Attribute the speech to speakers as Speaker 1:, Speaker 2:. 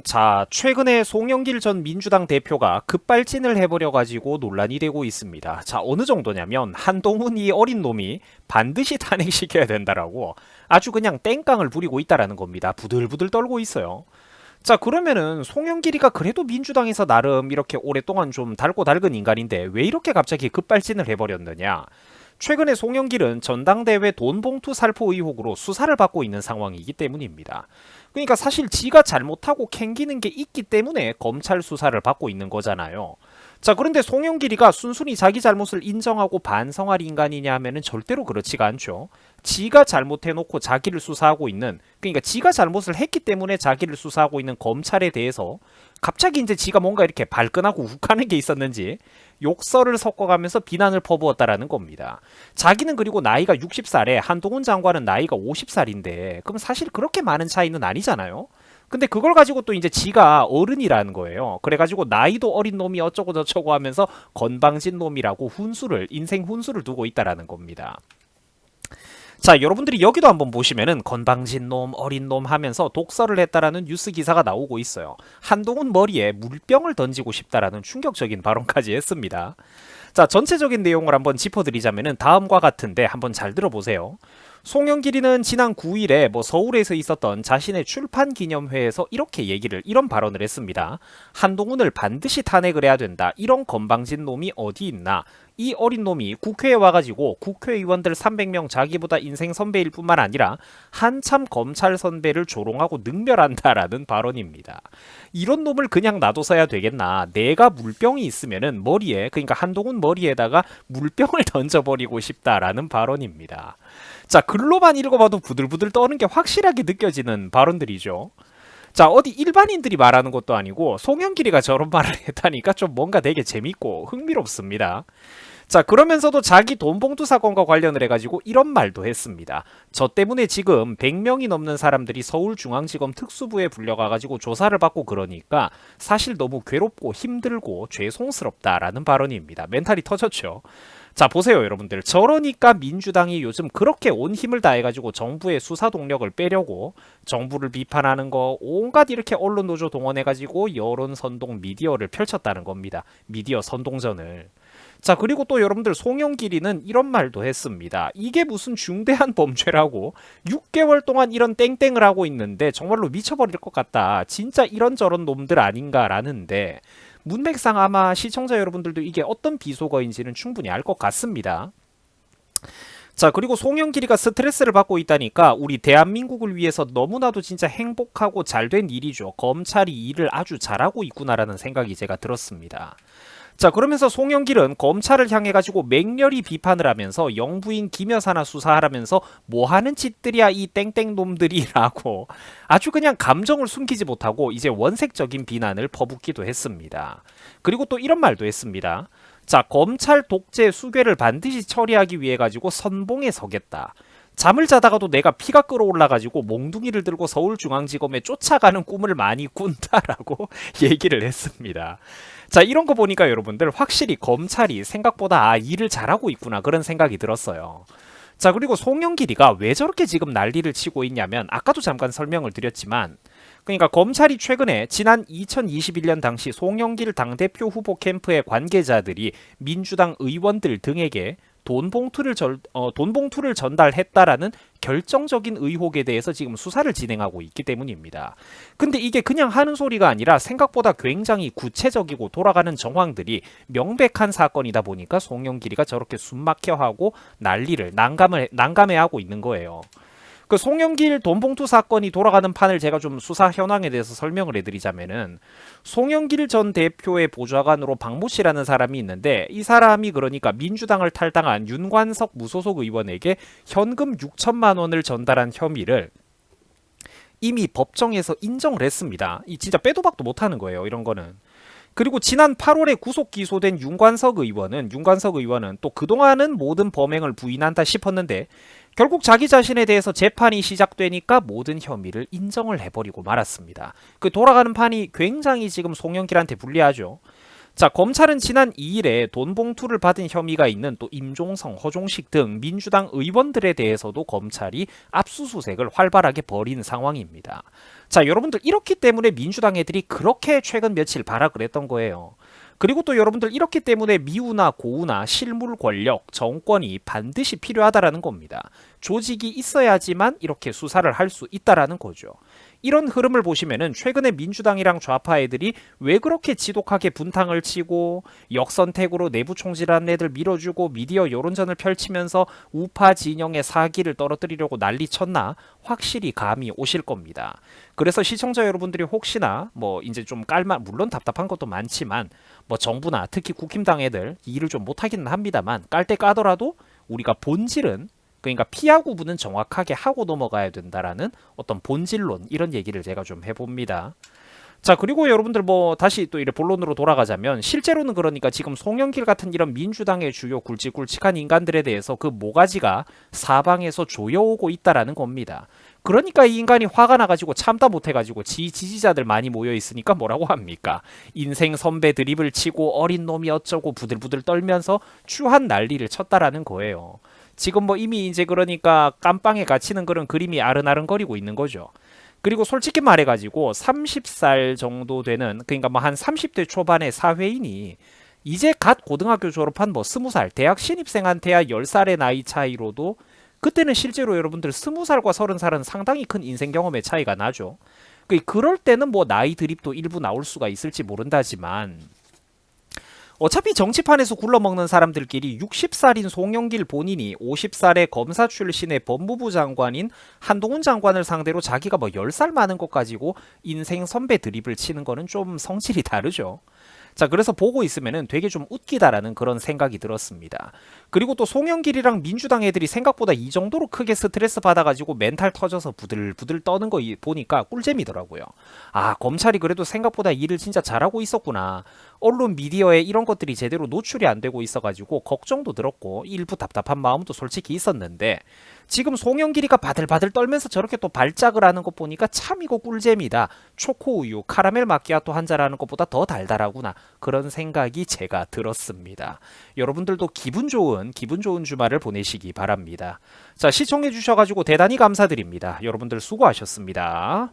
Speaker 1: 자, 최근에 송영길 전 민주당 대표가 급발진을 해버려가지고 논란이 되고 있습니다. 자, 어느 정도냐면 한동훈 이 어린 놈이 반드시 탄핵시켜야 된다라고 아주 그냥 땡깡을 부리고 있다라는 겁니다. 부들부들 떨고 있어요. 자, 그러면은 송영길이가 그래도 민주당에서 나름 이렇게 오랫동안 좀 달고 달근 인간인데 왜 이렇게 갑자기 급발진을 해버렸느냐? 최근에 송영길은 전당대회 돈봉투 살포 의혹으로 수사를 받고 있는 상황이기 때문입니다. 그러니까 사실 지가 잘못하고 캥기는 게 있기 때문에 검찰 수사를 받고 있는 거잖아요. 자, 그런데 송영길이가 순순히 자기 잘못을 인정하고 반성할 인간이냐 하면은 절대로 그렇지가 않죠. 지가 잘못해놓고 자기를 수사하고 있는, 그러니까 지가 잘못을 했기 때문에 자기를 수사하고 있는 검찰에 대해서 갑자기 이제 지가 뭔가 이렇게 발끈하고 욱하는 게 있었는지 욕설을 섞어가면서 비난을 퍼부었다라는 겁니다. 자기는 그리고 나이가 60살에 한동훈 장관은 나이가 50살인데 그럼 사실 그렇게 많은 차이는 아니잖아요. 근데 그걸 가지고 또 이제 지가 어른이라는 거예요. 그래가지고 나이도 어린 놈이 어쩌고 저쩌고 하면서 건방진 놈이라고 인생 훈수를 두고 있다라는 겁니다. 자, 여러분들이 여기도 한번 보시면은 건방진 놈, 어린 놈 하면서 독설을 했다라는 뉴스 기사가 나오고 있어요. 한동훈 머리에 물병을 던지고 싶다라는 충격적인 발언까지 했습니다. 자, 전체적인 내용을 한번 짚어드리자면은 다음과 같은데 한번 잘 들어보세요. 송영길이는 지난 9일에 서울에서 있었던 자신의 출판 기념회에서 이런 발언을 했습니다. 한동훈을 반드시 탄핵을 해야 된다. 이런 건방진 놈이 어디 있나? 이 어린 놈이 국회에 와가지고 국회의원들 300명 자기보다 인생 선배일 뿐만 아니라 한참 검찰 선배를 조롱하고 능멸한다라는 발언입니다. 이런 놈을 그냥 놔둬서야 되겠나? 내가 물병이 있으면은 머리에, 그러니까 한동훈 머리에다가 물병을 던져버리고 싶다라는 발언입니다. 자, 글로만 읽어봐도 부들부들 떠는 게 확실하게 느껴지는 발언들이죠. 자, 어디 일반인들이 말하는 것도 아니고 송영길이가 저런 말을 했다니까 좀 뭔가 되게 재밌고 흥미롭습니다. 자, 그러면서도 자기 돈봉투 사건과 관련을 해가지고 이런 말도 했습니다. 저 때문에 지금 100명이 넘는 사람들이 서울중앙지검 특수부에 불려가가지고 조사를 받고 그러니까 사실 너무 괴롭고 힘들고 죄송스럽다라는 발언입니다. 멘탈이 터졌죠. 자, 보세요 여러분들. 저러니까 민주당이 요즘 그렇게 온 힘을 다해가지고 정부의 수사 동력을 빼려고 정부를 비판하는 거 온갖 이렇게 언론 노조 동원해가지고 여론 선동 미디어를 펼쳤다는 겁니다. 미디어 선동전을. 자, 그리고 또 여러분들 송영길이는 이런 말도 했습니다. 이게 무슨 중대한 범죄라고 6개월 동안 이런 땡땡을 하고 있는데 정말로 미쳐버릴 것 같다. 진짜 이런저런 놈들 아닌가라는데 문맥상 아마 시청자 여러분들도 이게 어떤 비속어인지는 충분히 알 것 같습니다. 자, 그리고 송영길이가 스트레스를 받고 있다니까 우리 대한민국을 위해서 너무나도 진짜 행복하고 잘된 일이죠. 검찰이 일을 아주 잘하고 있구나라는 생각이 제가 들었습니다. 자, 그러면서 송영길은 검찰을 향해 가지고 맹렬히 비판을 하면서 영부인 김 여사나 수사하라면서 뭐하는 짓들이야 이 땡땡놈들이라고 아주 그냥 감정을 숨기지 못하고 이제 원색적인 비난을 퍼붓기도 했습니다. 그리고 또 이런 말도 했습니다. 자, 검찰 독재 수괴를 반드시 처리하기 위해 가지고 선봉에 서겠다. 잠을 자다가도 내가 피가 끓어올라가지고 몽둥이를 들고 서울중앙지검에 쫓아가는 꿈을 많이 꾼다라고 얘기를 했습니다. 자, 이런 거 보니까 여러분들 확실히 검찰이 생각보다 일을 잘하고 있구나 그런 생각이 들었어요. 자, 그리고 송영길이가 왜 저렇게 지금 난리를 치고 있냐면 아까도 잠깐 설명을 드렸지만 그러니까 검찰이 최근에 지난 2021년 당시 송영길 당대표 후보 캠프의 관계자들이 민주당 의원들 등에게 돈봉투를 전달했다라는 결정적인 의혹에 대해서 지금 수사를 진행하고 있기 때문입니다. 근데 이게 그냥 하는 소리가 아니라 생각보다 굉장히 구체적이고 돌아가는 정황들이 명백한 사건이다 보니까 송영길이가 저렇게 숨막혀하고 난감해하고 있는 거예요. 그 송영길 돈봉투 사건이 돌아가는 판을 제가 좀 수사 현황에 대해서 설명을 해드리자면은 송영길 전 대표의 보좌관으로 박모 씨라는 사람이 있는데 이 사람이 그러니까 민주당을 탈당한 윤관석 무소속 의원에게 현금 6천만 원을 전달한 혐의를 이미 법정에서 인정을 했습니다. 이 진짜 빼도 박도 못하는 거예요. 이런 거는. 그리고 지난 8월에 구속 기소된 윤관석 의원은 또 그동안은 모든 범행을 부인한다 싶었는데 결국 자기 자신에 대해서 재판이 시작되니까 모든 혐의를 인정을 해버리고 말았습니다. 그 돌아가는 판이 굉장히 지금 송영길한테 불리하죠. 자, 검찰은 지난 2일에 돈 봉투를 받은 혐의가 있는 또 임종성, 허종식 등 민주당 의원들에 대해서도 검찰이 압수수색을 활발하게 벌인 상황입니다. 자, 여러분들 이렇기 때문에 민주당 애들이 그렇게 최근 며칠 발악을 했던 거예요. 그리고 또 여러분들 이렇기 때문에 미우나 고우나 실물 권력, 정권이 반드시 필요하다라는 겁니다. 조직이 있어야지만 이렇게 수사를 할 수 있다라는 거죠. 이런 흐름을 보시면은 최근에 민주당이랑 좌파 애들이 왜 그렇게 지독하게 분탕을 치고 역선택으로 내부 총질하는 애들 밀어주고 미디어 여론전을 펼치면서 우파 진영의 사기를 떨어뜨리려고 난리 쳤나 확실히 감이 오실 겁니다. 그래서 시청자 여러분들이 혹시나 뭐 이제 좀 깔만 물론 답답한 것도 많지만 뭐 정부나 특히 국힘당 애들 일을 좀 못하기는 합니다만 깔 때 까더라도 우리가 본질은 그러니까 피하 구분은 정확하게 하고 넘어가야 된다라는 어떤 본질론 이런 얘기를 제가 좀 해봅니다. 자, 그리고 여러분들 뭐 다시 또 이래 본론으로 돌아가자면 실제로는 그러니까 지금 송영길 같은 이런 민주당의 주요 굵직굵직한 인간들에 대해서 그 모가지가 사방에서 조여오고 있다라는 겁니다. 그러니까 이 인간이 화가 나가지고 참다 못해가지고 지지자들 많이 모여 있으니까 뭐라고 합니까? 인생 선배 드립을 치고 어린 놈이 어쩌고 부들부들 떨면서 추한 난리를 쳤다라는 거예요. 지금 뭐 이미 이제 그러니까 깜빵에 갇히는 그런 그림이 아른아른거리고 있는 거죠. 그리고 솔직히 말해가지고 30살 정도 되는 그러니까 뭐 한 30대 초반의 사회인이 이제 갓 고등학교 졸업한 뭐 20살 대학 신입생한테야 10살의 나이 차이로도 그때는 실제로 여러분들 20살과 30살은 상당히 큰 인생 경험의 차이가 나죠. 그럴 때는 뭐 나이 드립도 일부 나올 수가 있을지 모른다지만 어차피 정치판에서 굴러먹는 사람들끼리 60살인 송영길 본인이 50살의 검사 출신의 법무부 장관인 한동훈 장관을 상대로 자기가 뭐 10살 많은 것 가지고 인생 선배 드립을 치는 거는 좀 성질이 다르죠. 자, 그래서 보고 있으면은 되게 좀 웃기다라는 그런 생각이 들었습니다. 그리고 또 송영길이랑 민주당 애들이 생각보다 이 정도로 크게 스트레스 받아가지고 멘탈 터져서 부들부들 떠는 거 보니까 꿀잼이더라고요. 아, 검찰이 그래도 생각보다 일을 진짜 잘하고 있었구나. 언론 미디어에 이런 것들이 제대로 노출이 안 되고 있어가지고 걱정도 들었고 일부 답답한 마음도 솔직히 있었는데 지금 송영길이가 바들바들 떨면서 저렇게 또 발작을 하는 것 보니까 참 이거 꿀잼이다. 초코우유, 카라멜 마키아토 한 잔 하는 것보다 더 달달하구나. 그런 생각이 제가 들었습니다. 여러분들도 기분 좋은 주말을 보내시기 바랍니다. 자, 시청해 주셔가지고 대단히 감사드립니다. 여러분들 수고하셨습니다.